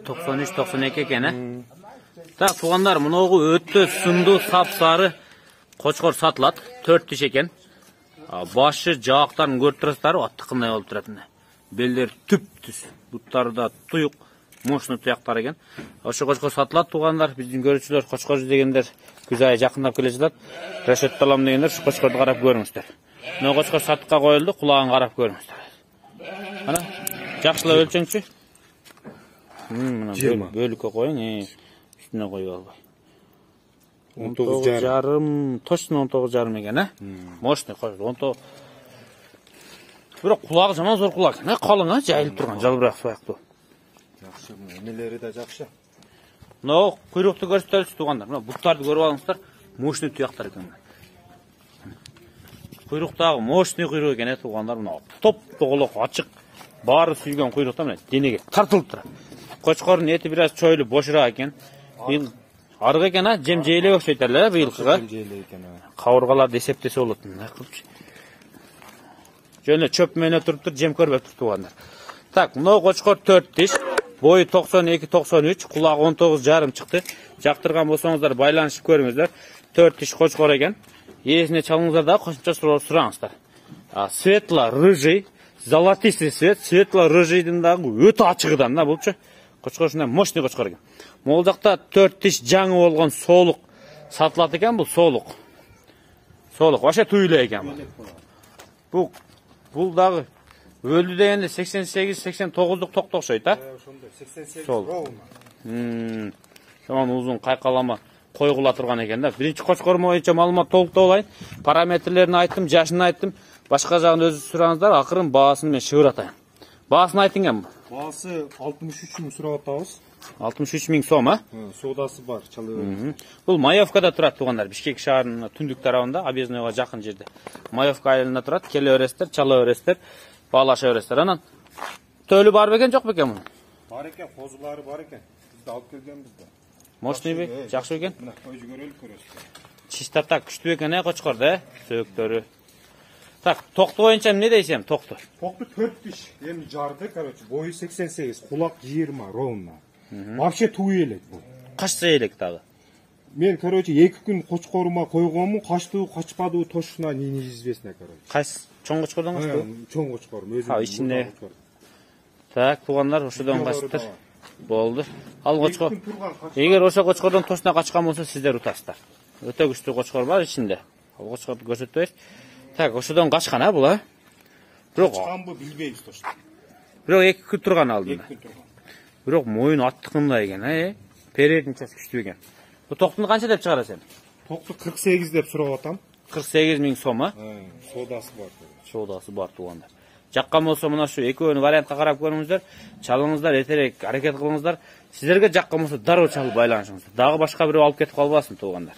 93-92 eкен, Так, туғандар, мұнауғы өтті, сынды, сап-сары қошқор сатылады. 4 тиш екен. Башы, жауақтарын көріп тұрасыздар, атты қындай болып тұратындай. Белдер түп-түс. Бұттары да тұйық, мощны тұяқтар екен. Ошы қошқор сатылады, туғандар. Біздің көрушілер, қошқор жүздегендер күз айы жақындап келе жатады. Рашид Талам дегендер, қошқорды қарап көріңіздер. Мына қошқор сатыққа қойылды, құлағын қарап көріңіздер. Ана, жақшылап өлшеңші. Бөлікке қойын, үстіне қойып албай. 19 жарым, точно 19 жарым екен, мощный қойып, 19. Бірақ құлағы жаман зор құлақ, қалың, жайылып тұрған, жалбырақ сояқты. Жақшы, енелері де жақшы. Мынау құйрықты көрсетелісі туғандар, бұттарды көріп алыңыздар, мощный тұяқтар екен. Құйрықтағы мощный құйрық екен, туғандар, мынау топ-тоғылық, ашық, бары сүйген құйрықта денеге тартылып тұрады. Қошқордың еті біраз чойлы бошырақ екен. Арғы екен, жем жейле өкшейтерлі, биылқыға. Қауырғаларды есептесе олатын. Жөне чөпмене тұрып тұр, жем көрбеп тұр туғандар. Так, мынау қошқор 4 тиш, бойы 92-93, құлағы 19 жарым шықты. Жақтырған болсаңыздар, байланышып көріңіздер. 4 тиш қошқор екен. Есіне чалыңыздар да қосымша сұраңыздар. Светло, рыжий, золотистый свет, светло-рыжийдің дағы өті ашығыдан, бұлшы. Қошқор шынай мощный қошқор екен. Мол жақта 4 тиш жаңы болған солық сатылады екен, бұл солық. Солық, вообще түйілі екен. Бұл дағы өлді дегенде 88-89-лық тоқты оқшайды, 88 роуна. Соған ұзын қайқалама қойғыла тұрған екен. Бірінші қошқорым ойынша малымат толықта олайын. Параметрлерін айттым, жашын айттым. Башқа жағын өзі сұраңыздар, ақырын бағасын мен шығыр атайын. Бағасын айтынген бұл? Бағасы 63 мың сұрап атауыз. 63 мың сом, Содасы бар, чалы. Бұл Маевкада тұрады туғандар. Бішкек шағарының түндік тарауында, Объездныйға жақын жерде. Маевка айылында тұрады, келе өрестер, чалы өрестер, бағлаша өрестер. Анан төлі бар бекен, жоқ бекен мұны? Бар екен, қозылары бар екен. Бізді алып келген бізді. Мощный бе, жақсы екен? Мына көзі көрелік көресіз. Чистата күшті екен, қошқорды, сөктөрі. Так, тоқты ойынша не дейсем, тоқты? Тоқты 4 тиш, енді жарды, бойы 88, құлақ 20 ровно. Вообще туы елек бұл. Қашса елек тағы? Мен, 2 күн қошқорыма қойғанмын, қашты, қашпады, тошына неизвестно, Қайсы? Чоң қошқордан қашты? Чоң қошқорым. Ішінде. Так, туғандар, ошыдан қашты. Болды. Ал қошқор. Егер оша қошқордан тошына қашқан болса, сіздер ұтасыздар. Өте күшті қошқор бар ішінде. Ал қошқорды көрсетпейіз. Так, ошыдан қашқан, бұла? Қашқан бұл білбейіз тошты. Бірақ 2 күн тұрған алдында. 2 күн тұрған. Бірақ мойын аттықында екен, передін час күшті екен. Бұл тоқтыны қанша деп шығарасен? Тоқты 48 деп сұрап атам. 48 мың сом, Содасы бар. Содасы бар туғандар. Жаққан болса мұна шу 2 вариантқа қарап көріңіздер, чалыңыздар, етерек әрекет қылыңыздар. Сіздерге жаққан болса дару чалып байланышыңыздар. Дағы башқа біреу алып кетіп қалбасын туғандар.